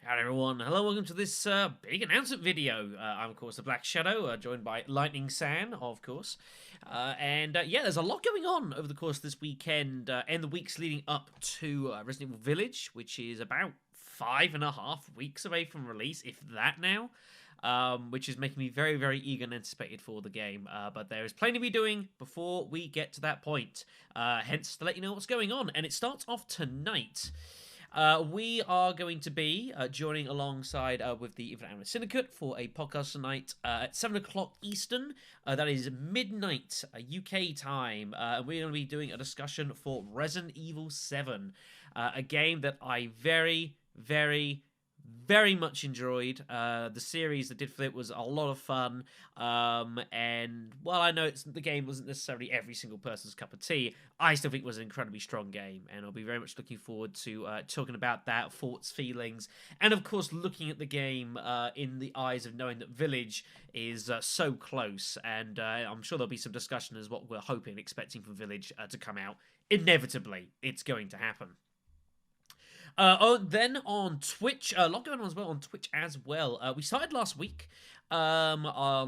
Howdy everyone, hello, welcome to this big announcement video. I'm of course the Black Shadow, joined by Lightning San, of course. Yeah, there's a lot going on over the course of this weekend and the weeks leading up to Resident Evil Village, which is about 5.5 weeks away from release, if that now. Which is making me very, very eager and anticipated for the game. But there is plenty to be doing before we get to that point. Hence, to let you know what's going on. And it starts off tonight. We are going to be joining alongside with the Infinite Analyst Syndicate for a podcast tonight at 7 o'clock Eastern. That is midnight UK time. And we're going to be doing a discussion for Resident Evil 7, a game that I very, very much enjoyed. The series that did for it was a lot of fun. And while I know the game wasn't necessarily every single person's cup of tea, I still think it was an incredibly strong game. And I'll be very much looking forward to talking about that, thoughts, feelings, and of course looking at the game in the eyes of knowing that Village is so close. And I'm sure there'll be some discussion as what we're hoping and expecting for Village to come out. Inevitably, it's going to happen. Then on Twitch, a lot going on as well on Twitch as well. We started last week, on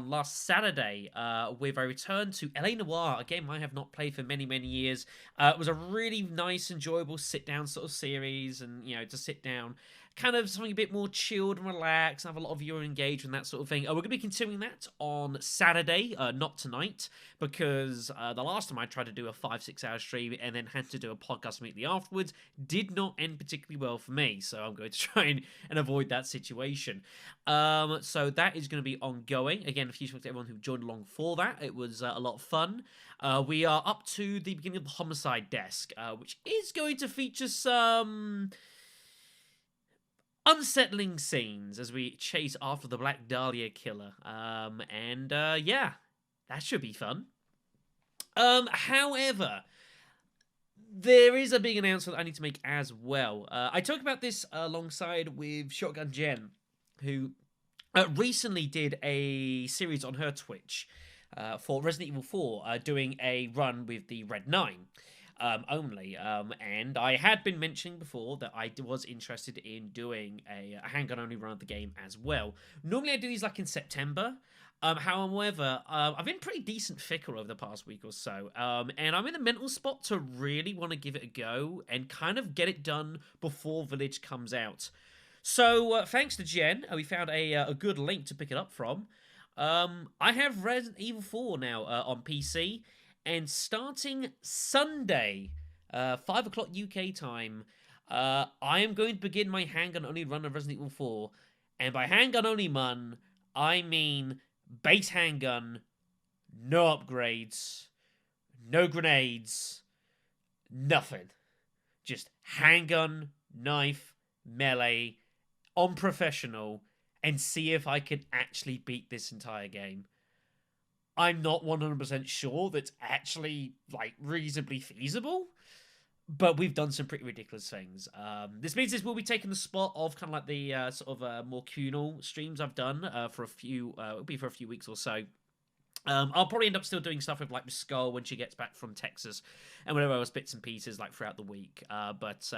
last Saturday, with a return to Noire, a game I have not played for many, many years. It was a really nice, enjoyable sit-down sort of series, and, you know, to sit down, kind of something a bit more chilled and relaxed, have a lot of viewer engagement, that sort of thing. We're going to be continuing that on Saturday, not tonight, because the last time I tried to do a 5-6 hour stream and then had to do a podcast immediately afterwards did not end particularly well for me, so I'm going to try and avoid that situation. So that is going to be ongoing. Again, a huge thanks to everyone who joined along for that. It was a lot of fun. We are up to the beginning of the Homicide Desk, which is going to feature some unsettling scenes as we chase after the Black Dahlia killer. Yeah, that should be fun. However, there is a big announcement I need to make as well. I talk about this alongside with Shotgun Jen, who recently did a series on her Twitch for Resident Evil 4, doing a run with the Red 9. Only. And I had been mentioning before that I was interested in doing a handgun-only run of the game as well. Normally I do these like in September. However, I've been pretty decent fickle over the past week or so, and I'm in the mental spot to really want to give it a go and kind of get it done before Village comes out. So, thanks to Jen, we found a good link to pick it up from. I have Resident Evil 4 now on PC, and starting Sunday, 5 o'clock UK time, I am going to begin my handgun-only run of Resident Evil 4. And by handgun-only, man, I mean base handgun, no upgrades, no grenades, nothing. Just handgun, knife, melee, on professional, and see if I can actually beat this entire game. I'm not 100% sure that's actually, like, reasonably feasible, but we've done some pretty ridiculous things. This means this will be taking the spot of kind of like the sort of more communal streams I've done for a few, it'll be for a few weeks or so. I'll probably end up still doing stuff with, like, Miss Skull when she gets back from Texas, and whatever else bits and pieces, like, throughout the week. But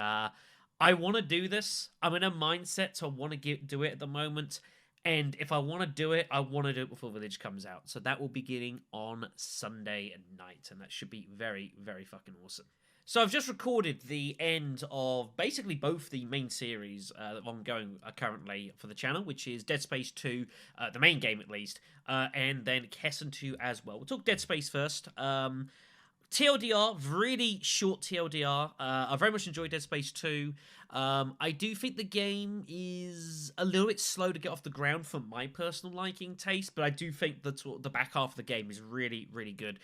I want to do this. I'm in a mindset to want to do it at the moment. And if I want to do it, I want to do it before Village comes out. So that will be beginning on Sunday night. And that should be very, very fucking awesome. So I've just recorded the end of basically both the main series ongoing currently for the channel, which is Dead Space 2, the main game at least, and then Kessen 2 as well. We'll talk Dead Space first. TLDR, really short TLDR. I very much enjoyed Dead Space 2. I do think the game is a little bit slow to get off the ground for my personal liking taste, but I do think that the back half of the game is really, really good.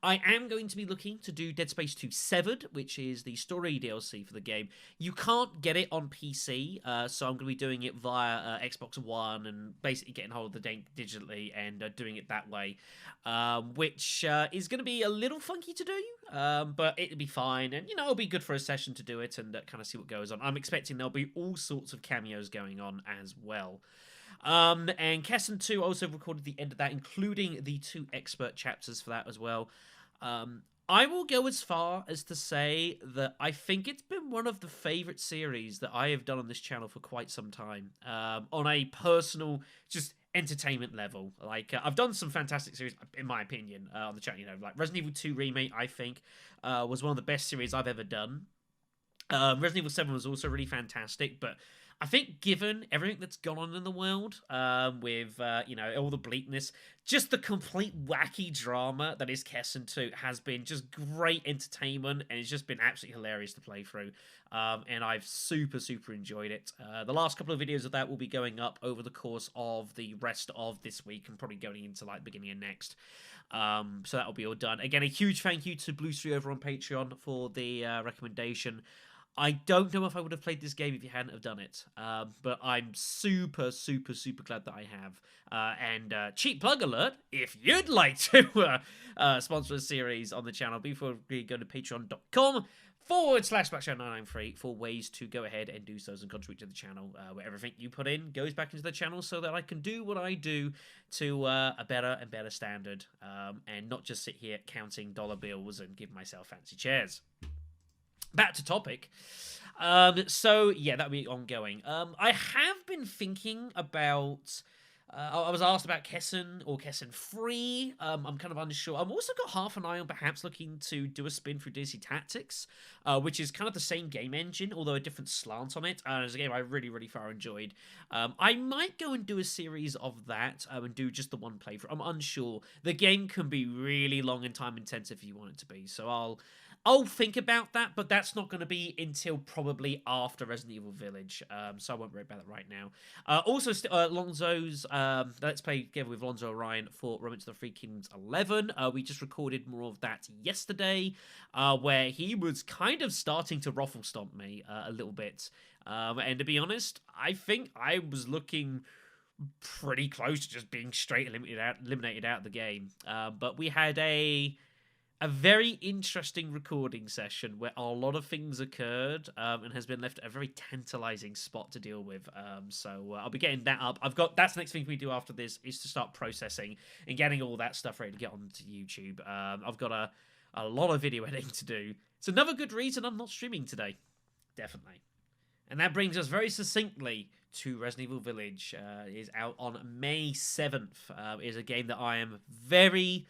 I am going to be looking to do Dead Space 2 Severed, which is the story DLC for the game. You can't get it on PC, so I'm going to be doing it via Xbox One and basically getting hold of the game digitally and doing it that way, which is going to be a little funky to do, but it'll be fine, and, you know, it'll be good for a session to do it and kind of see what goes on. I'm expecting there'll be all sorts of cameos going on as well. And Kessen 2 also recorded the end of that, including the 2 expert chapters for that as well. I will go as far as to say that I think it's been one of the favorite series that I have done on this channel for quite some time. On a personal, just entertainment level, like I've done some fantastic series, in my opinion, on the channel. You know, like Resident Evil 2 remake, I think, was one of the best series I've ever done. Resident Evil 7 was also really fantastic, but I think given everything that's gone on in the world, with you know, all the bleakness, just the complete wacky drama that is Kessen 2 has been just great entertainment, and it's just been absolutely hilarious to play through. And I've super enjoyed it. The last couple of videos of that will be going up over the course of the rest of this week, and probably going into like the beginning of next. So that'll be all done. Again, a huge thank you to Blue3 over on Patreon for the recommendation. I don't know if I would have played this game if you hadn't have done it, but I'm super glad that I have. And cheap plug alert, if you'd like to sponsor a series on the channel, before we go to patreon.com/BlackShadow993 for ways to go ahead and do so and contribute to the channel, where everything you put in goes back into the channel so that I can do what I do to a better and better standard, and not just sit here counting dollar bills and give myself fancy chairs. Back to topic. So yeah, that'll be ongoing. I have been thinking about. I was asked about Kessen or Kessen 3. I'm kind of unsure. I've also got half an eye on perhaps looking to do a spin through DC Tactics, which is kind of the same game engine, although a different slant on it. It's a game I really far enjoyed. I might go and do a series of that, and do just the one playthrough. I'm unsure. The game can be really long and time intensive if you want it to be, so I'll think about that, but that's not going to be until probably after Resident Evil Village, so I won't worry about it right now. Also, Lonzo's Let's Play together with Lonzo Orion for Romance of the Three Kingdoms 11. We just recorded more of that yesterday, where he was kind of starting to ruffle stomp me a little bit. And to be honest, I think I was looking pretty close to just being straight eliminated out of the game. But we had a very interesting recording session where a lot of things occurred, and has been left a very tantalizing spot to deal with. So I'll be getting that up. That's the next thing we do after this, is to start processing and getting all that stuff ready to get onto YouTube. I've got a lot of video editing to do. It's another good reason I'm not streaming today. Definitely. And that brings us very succinctly to Resident Evil Village. Is out on May 7th. Is a game that I am very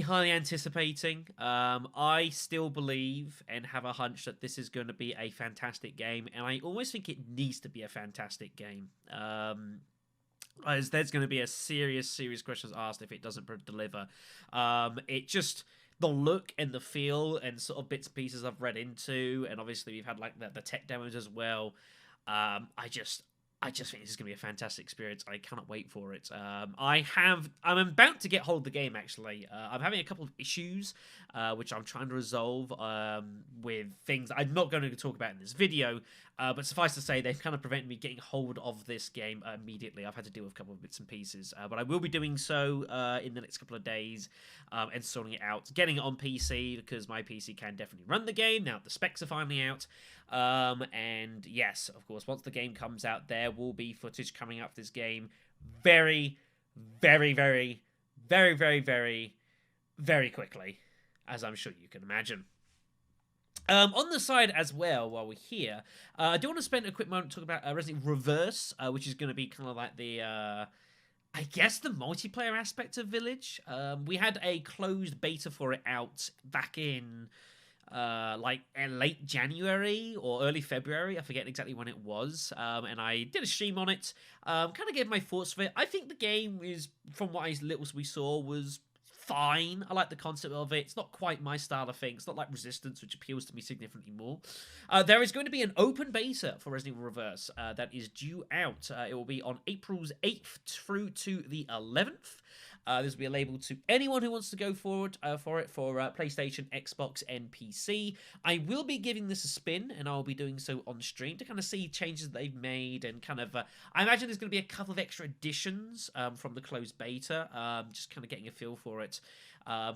highly anticipating. I still believe and have a hunch that this is going to be a fantastic game, and I almost think it needs to be a fantastic game. As there's going to be a serious questions asked if it doesn't deliver. It just, the look and the feel and sort of bits and pieces I've read into, and obviously we've had like the tech demos as well. I just think this is going to be a fantastic experience. I cannot wait for it. I'm about to get hold of the game, actually. I'm having a couple of issues, which I'm trying to resolve, with things I'm not going to talk about in this video, but suffice to say, they've kind of prevented me getting hold of this game immediately. I've had to deal with a couple of bits and pieces, but I will be doing so in the next couple of days, and sorting it out. Getting it on PC, because my PC can definitely run the game, now the specs are finally out. And yes, of course, once the game comes out, there will be footage coming up for this game very quickly, as I'm sure you can imagine. On the side as well, while we're here, I do want to spend a quick moment talking about Resident Evil Reverse, which is going to be kind of like the, I guess, the multiplayer aspect of Village. We had a closed beta for it out back in like late January or early February. I forget exactly when it was. And I did a stream on it. Kind of gave my thoughts of it. I think the game is, from what little we saw, was fine. I like the concept of it. It's not quite my style of thing. It's not like Resistance, which appeals to me significantly more. There is going to be an open beta for Resident Evil Reverse that is due out. It will be on April 8th through to the 11th. This will be available to anyone who wants to go forward for it for PlayStation, Xbox, and PC. I will be giving this a spin, and I'll be doing so on stream to kind of see changes that they've made, and kind of, I imagine there's going to be a couple of extra additions from the closed beta, just kind of getting a feel for it,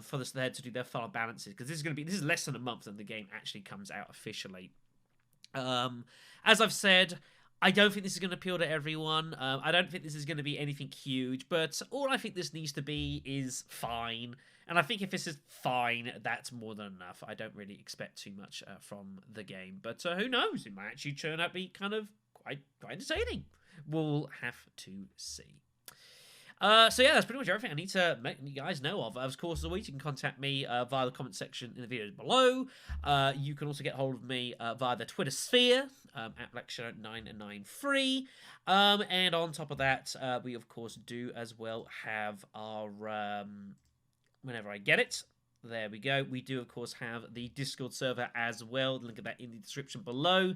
for this there to do their final balances, because this is less than a month than the game actually comes out officially. As I've said, I don't think this is going to appeal to everyone. I don't think this is going to be anything huge, but all I think this needs to be is fine. And I think if this is fine, that's more than enough. I don't really expect too much from the game, but who knows? It might actually turn out to be kind of quite entertaining. We'll have to see. So yeah, that's pretty much everything I need to make you guys know of. Of course, as always, you can contact me via the comment section in the videos below. You can also get hold of me via the Twitter sphere at Lecture993. And on top of that, we of course do as well have our whenever I get it. There we go. We do of course have the Discord server as well. Link of that in the description below.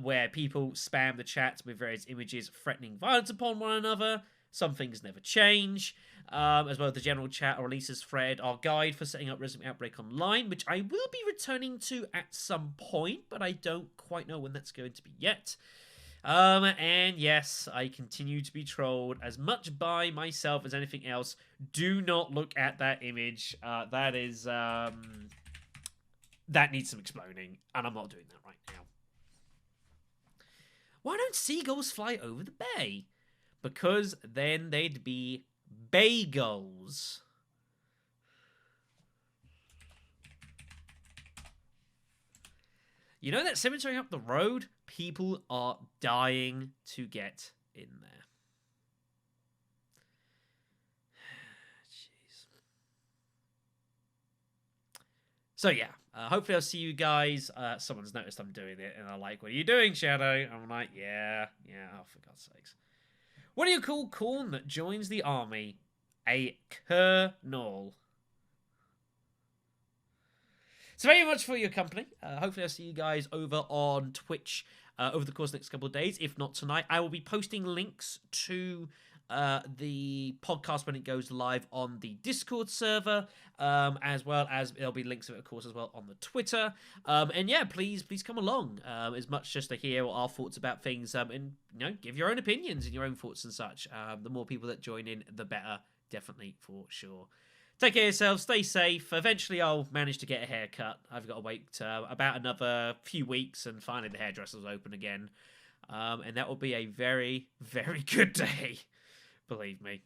Where people spam the chat with various images threatening violence upon one another. Some things never change. As well as the general chat or Lisa's thread, our guide for setting up Resident Outbreak Online, which I will be returning to at some point, but I don't quite know when that's going to be yet. And yes, I continue to be trolled as much by myself as anything else. Do not look at that image. That is, that needs some exploding, and I'm not doing that right now. Why don't seagulls fly over the bay? Because then they'd be bagels. You know that cemetery up the road? People are dying to get in there. Jeez. So yeah, hopefully I'll see you guys. Someone's noticed I'm doing it, and they're like, "What are you doing, Shadow?" I'm like, "Yeah. Oh, for God's sakes." What do you call corn that joins the army? A kernel. So very much for your company. Hopefully I'll see you guys over on Twitch over the course of the next couple of days. If not tonight, I will be posting links to the podcast when it goes live on the Discord server, as well as there'll be links of it, of course, as well on the Twitter. And yeah, please come along. As much just to hear our thoughts about things, and give your own opinions and your own thoughts and such. The more people that join in, the better, definitely for sure. Take care of yourselves, stay safe. Eventually I'll manage to get a haircut. I've got to wait about another few weeks, and finally the hairdresser's open again. And that will be a very, very good day. Believe me.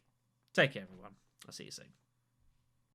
Take care, everyone. I'll see you soon.